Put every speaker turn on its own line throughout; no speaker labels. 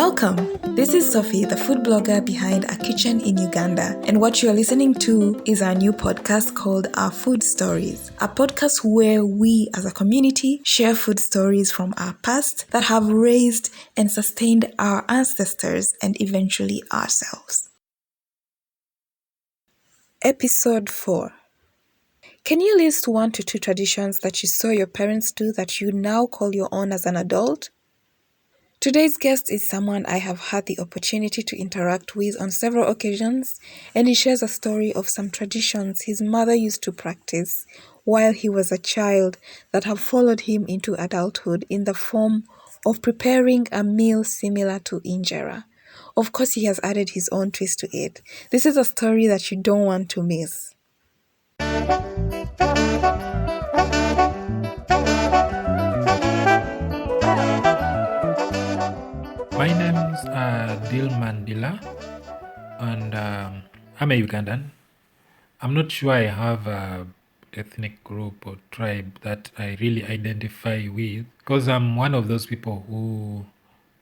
Welcome! This is Sophie, the food blogger behind A Kitchen in Uganda, and what you're listening to is our new podcast called Our Food Stories, a podcast where we as a community share food stories from our past that have raised and sustained our ancestors and eventually ourselves. Episode 4. Can you list 1 to 2 traditions that you saw your parents do that you now call your own as an adult? Today's guest is someone I have had the opportunity to interact with on several occasions, and he shares a story of some traditions his mother used to practice while he was a child that have followed him into adulthood in the form of preparing a meal similar to Injera. Of course, he has added his own twist to it. This is a story that you don't want to miss.
My name's Dilman Dila, and I'm a Ugandan. I'm not sure I have a ethnic group or tribe that I really identify with, because I'm one of those people who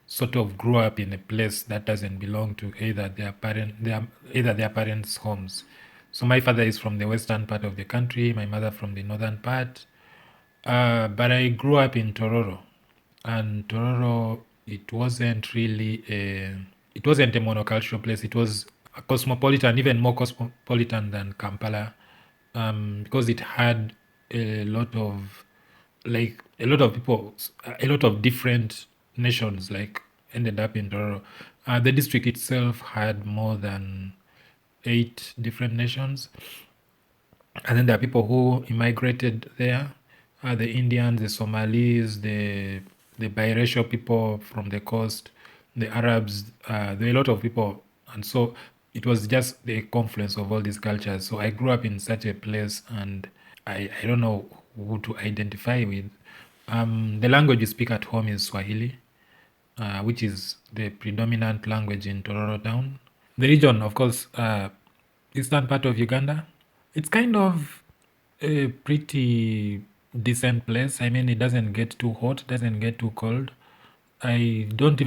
sort of grew up in a place that doesn't belong to either their parents' homes. So my father is from the western part of the country, my mother from the northern part. But I grew up in Tororo, and Tororo, it wasn't a monocultural place. It was a cosmopolitan, even more cosmopolitan than Kampala, because it had a lot of people, a lot of different nations ended up in Tororo. The district itself had more than 8 different nations. And then there are people who immigrated there, the Indians, the Somalis, the biracial people from the coast, the Arabs. There are a lot of people, and so it was just the confluence of all these cultures. So I grew up in such a place, and I don't know who to identify with. The language we speak at home is Swahili, which is the predominant language in Tororo town. The region, of course, eastern part of Uganda. It's kind of a pretty decent place. I mean, it doesn't get too hot, doesn't get too cold. I don't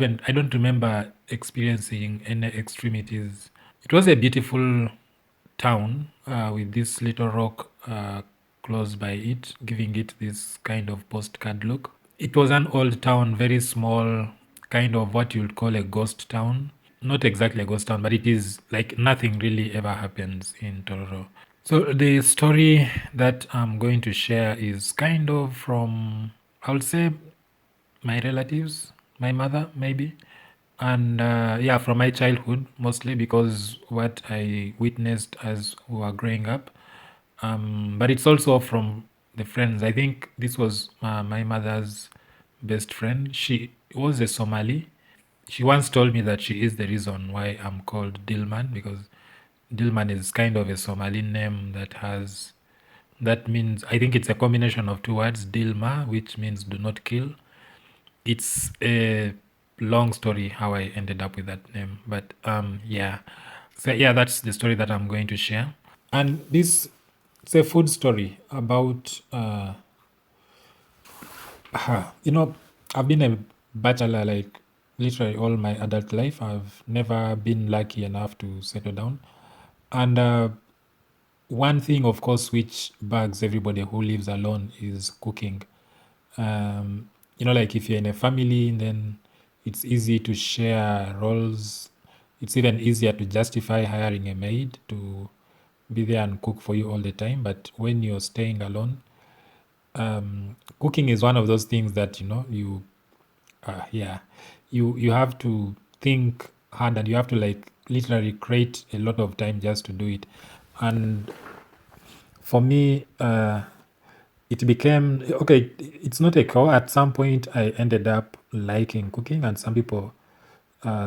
remember experiencing any extremities. It was a beautiful town with this little rock close by it, giving it this kind of postcard look. It was an old town, very small, kind of what you'd call a ghost town. Not exactly a ghost town, but it is like nothing really ever happens in Tororo. So the story that I'm going to share is kind of from, I would say, my relatives, my mother maybe, and from my childhood mostly, because what I witnessed as we were growing up. But it's also from the friends. I think this was my mother's best friend. She was a Somali. She once told me that she is the reason why I'm called Dilman, because Dilman is kind of a Somali name that means, I think it's a combination of 2 words, Dilma, which means do not kill. It's a long story how I ended up with that name, but that's the story that I'm going to share. And this, it's a food story about I've been a bachelor like literally all my adult life. I've never been lucky enough to settle down. And one thing, of course, which bugs everybody who lives alone is cooking. Like if you're in a family, then it's easy to share roles. It's even easier to justify hiring a maid to be there and cook for you all the time. But when you're staying alone, cooking is one of those things that you have to think hard, and you have to like literally create a lot of time just to do it. And for me, it became okay. It's not a cure. At some point, I ended up liking cooking, and some people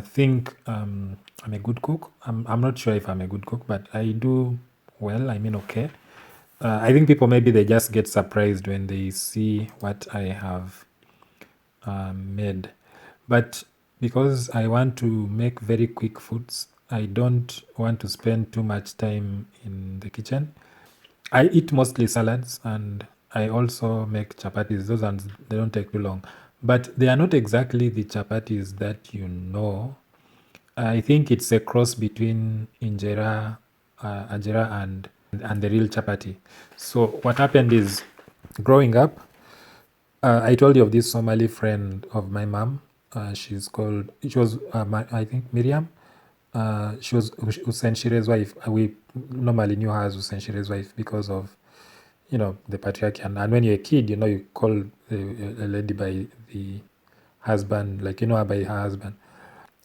think I'm a good cook. I'm not sure if I'm a good cook, but I do well. I mean, okay. I think people maybe they just get surprised when they see what I have made. But because I want to make very quick foods, I don't want to spend too much time in the kitchen. I eat mostly salads, and I also make chapatis. Those ones, they don't take too long. but they are not exactly the chapatis that you know. I think it's a cross between Injera, Ajera, and the real chapati. So what happened is, growing up, I told you of this Somali friend of my mom. She's called. It was I think Miriam. She was Hussein Shire's wife. We normally knew her as Hussein Shire's wife because of the patriarchy. And when you're a kid, you call a lady by the husband, like her by her husband.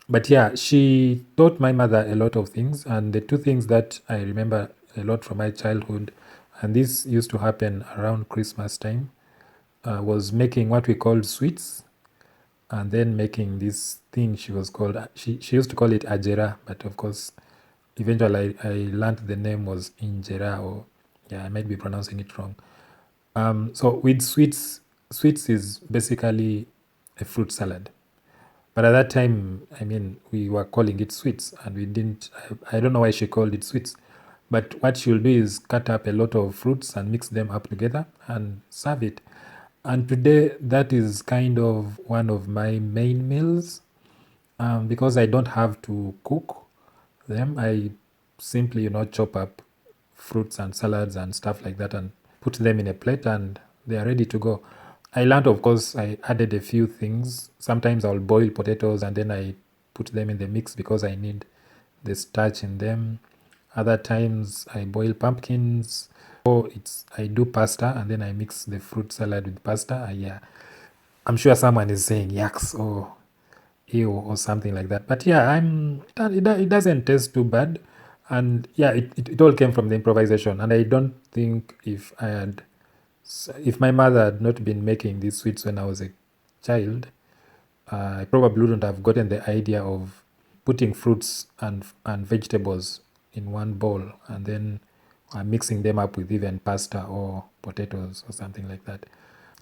But yeah, she taught my mother a lot of things, and the two things that I remember a lot from my childhood, and this used to happen around Christmas time, was making what we called sweets, and then making this thing she was called she used to call it Ajera, but of course eventually I learned the name was Injera, or yeah, I might be pronouncing it wrong. So with sweets is basically a fruit salad. But at that time, I mean, we were calling it sweets, and we didn't. I don't know why she called it sweets, but what she'll do is cut up a lot of fruits and mix them up together and serve it. And today, that is kind of one of my main meals, because I don't have to cook them. I simply, chop up fruits and salads and stuff like that and put them in a plate, and they are ready to go. I learned, of course, I added a few things. Sometimes I'll boil potatoes and then I put them in the mix because I need the starch in them. Other times I boil pumpkins, or I do pasta and then I mix the fruit salad with pasta. Yeah, I'm sure someone is saying yaks or ew or something like that. But yeah, it doesn't taste too bad. And yeah, it all came from the improvisation. And I don't think if my mother had not been making these sweets when I was a child, I probably wouldn't have gotten the idea of putting fruits and vegetables in one bowl and then mixing them up with even pasta or potatoes or something like that.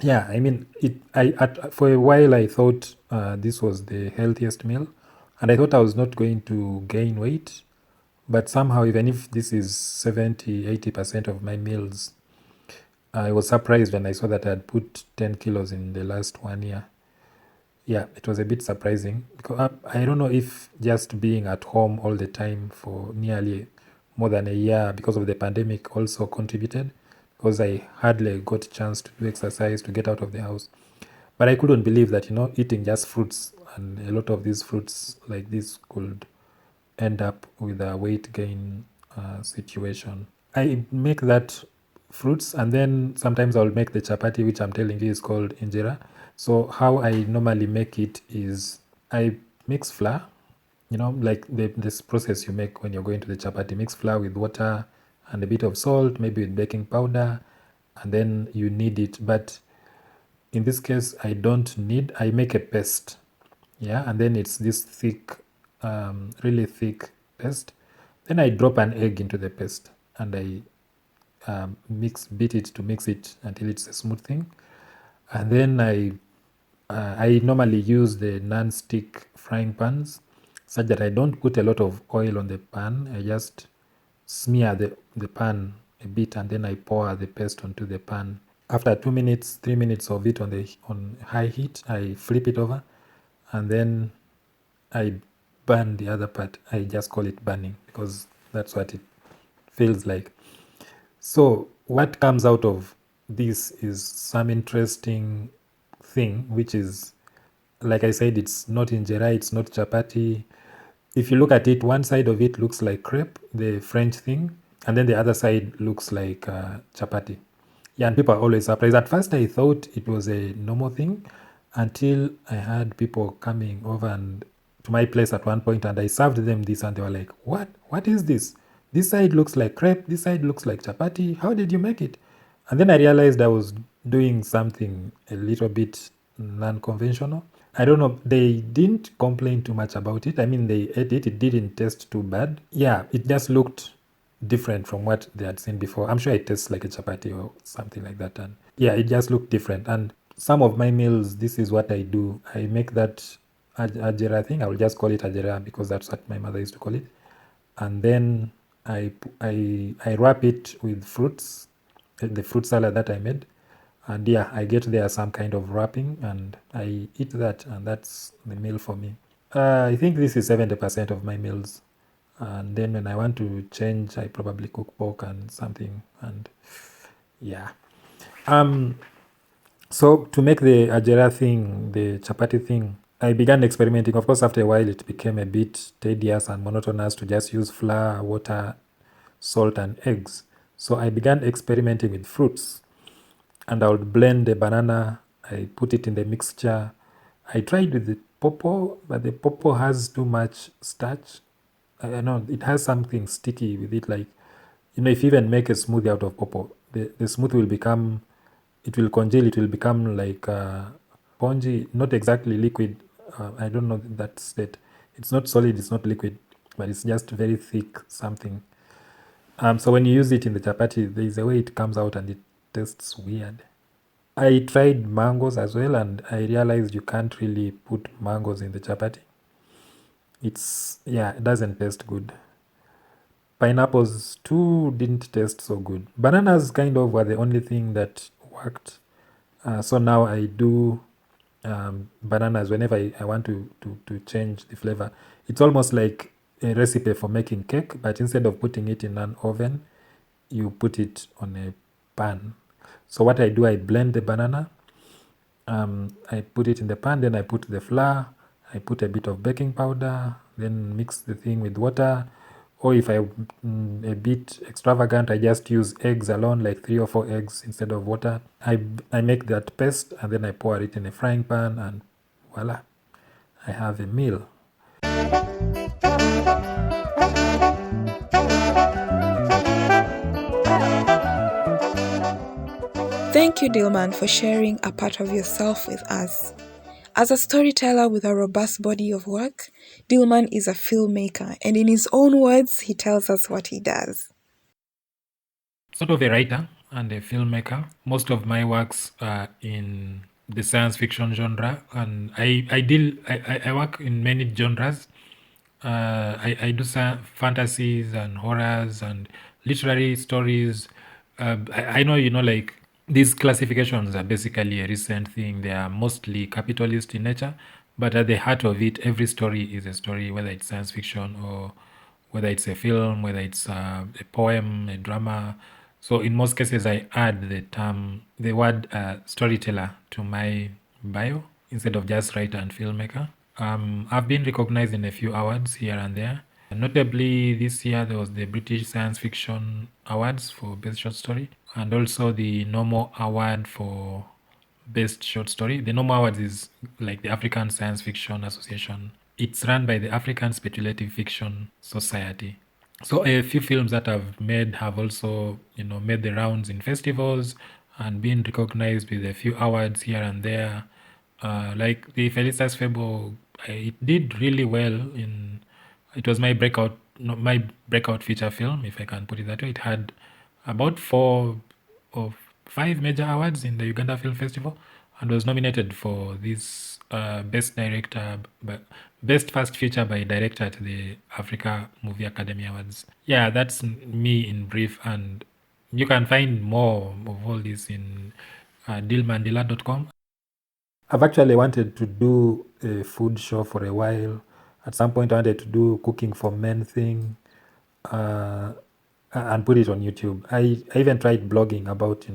Yeah, I mean, for a while I thought this was the healthiest meal, and I thought I was not going to gain weight. But somehow, even if this is 70-80% of my meals, I was surprised when I saw that I had put 10 kilos in the last 1 year. Yeah, it was a bit surprising because I don't know if just being at home all the time for nearly more than a year because of the pandemic also contributed, because I hardly got a chance to do exercise, to get out of the house. But I couldn't believe that, eating just fruits and a lot of these fruits like this could end up with a weight gain situation. I make that fruits, and then sometimes I'll make the chapati, which I'm telling you is called injera. So how I normally make it is I mix flour, like this process you make when you're going to the chapati. Mix flour with water and a bit of salt, maybe with baking powder, and then you knead it. But in this case, I make a paste. Yeah, and then it's this thick, really thick paste. Then I drop an egg into the paste and I beat it to mix it until it's a smooth thing. And then I normally use the non-stick frying pans such that I don't put a lot of oil on the pan. I just smear the pan a bit and then I pour the paste onto the pan. After 2 minutes, 3 minutes of it on high heat, I flip it over and then I burn the other part. I just call it burning because that's what it feels like. So what comes out of this is some interesting thing, which is, like I said, it's not injera, it's not chapati. If you look at it, one side of it looks like crepe, the French thing, and then the other side looks like chapati. Yeah, and people are always surprised. At first, I thought it was a normal thing until I had people coming over and to my place at one point, and I served them this, and they were like, "What? What is this? This side looks like crepe. This side looks like chapati. How did you make it?" And then I realized I was doing something a little bit non-conventional. I don't know. They didn't complain too much about it. I mean, they ate it. It didn't taste too bad. Yeah, it just looked different from what they had seen before. I'm sure it tastes like a chapati or something like that. And yeah, it just looked different. And some of my meals, this is what I do. I make that Ajera thing. I will just call it Ajera because that's what my mother used to call it. And then I wrap it with fruits, the fruit salad that I made. And yeah, I get there some kind of wrapping and I eat that, and that's the meal for me. I think this is 70% of my meals. And then when I want to change, I probably cook pork and something. And yeah. Um, so to make the Ajera thing, the chapati thing, I began experimenting. Of course, after a while, it became a bit tedious and monotonous to just use flour, water, salt, and eggs. So I began experimenting with fruits, and I would blend the banana. I put it in the mixture. I tried with the popo, but the popo has too much starch. I know it has something sticky with it. Like, if you even make a smoothie out of popo, the smoothie will become, it will congeal, it will become like spongy, not exactly liquid. I don't know that state. It's not solid, it's not liquid, but it's just very thick something. So when you use it in the chapati, there is a way it comes out and it tastes weird. I tried mangoes as well, and I realized you can't really put mangoes in the chapati. It doesn't taste good. Pineapples too didn't taste so good. Bananas kind of were the only thing that worked. So now I do bananas whenever I want to change the flavor. It's almost like a recipe for making cake, but instead of putting it in an oven, you put it on a pan. So what I do, I blend the banana, I put it in the pan, then I put the flour, I put a bit of baking powder, then mix the thing with water. Or if I'm a bit extravagant, I just use eggs alone, like 3 or 4 eggs instead of water. I make that paste and then I pour it in a frying pan, and voila, I have a meal.
Thank you, Dilman, for sharing a part of yourself with us. As a storyteller with a robust body of work, Dilman is a filmmaker, and in his own words, he tells us what he does.
Sort of a writer and a filmmaker. Most of my works are in the science fiction genre, and I work in many genres. I do fantasies and horrors and literary stories. I know, like, these classifications are basically a recent thing. They are mostly capitalist in nature, but at the heart of it, every story is a story, whether it's science fiction or whether it's a film, whether it's a poem, a drama. So in most cases, I add the word storyteller to my bio instead of just writer and filmmaker. I've been recognized in a few awards here and there. Notably, this year there was the British Science Fiction Awards for Best Short Story, and also the Normo Award for Best Short Story. The Normo Awards is like the African Science Fiction Association. It's run by the African Speculative Fiction Society. So a few films that I've made have also, made the rounds in festivals and been recognized with a few awards here and there. Like the Felicitas Febo, it did really well in. It was my breakout, no, my breakout feature film, if I can put it that way. It had about 4 or 5 major awards in the Uganda Film Festival, and was nominated for this best director, but best first feature by director at the Africa Movie Academy Awards. Yeah, that's me in brief, and you can find more of all this in dilmandila.com. I've actually wanted to do a food show for a while. At some point, I wanted to do cooking for men thing, uh, and put it on YouTube. I even tried blogging about,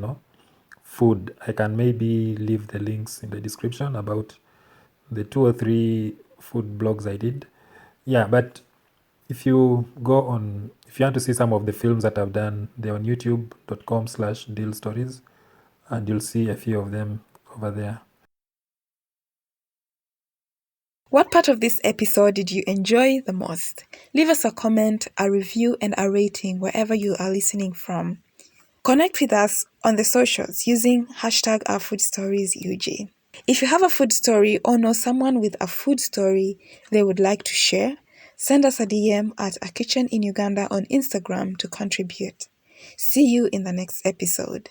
food. I can maybe leave the links in the description about the 2 or 3 food blogs I did. Yeah, but if you if you want to see some of the films that I've done, they're on youtube.com/deal stories, and you'll see a few of them over there.
What part of this episode did you enjoy the most? Leave us a comment, a review, and a rating wherever you are listening from. Connect with us on the socials using hashtag #OurFoodStoriesUJ. If you have a food story or know someone with a food story they would like to share, send us a DM at A Kitchen in Uganda on Instagram to contribute. See you in the next episode.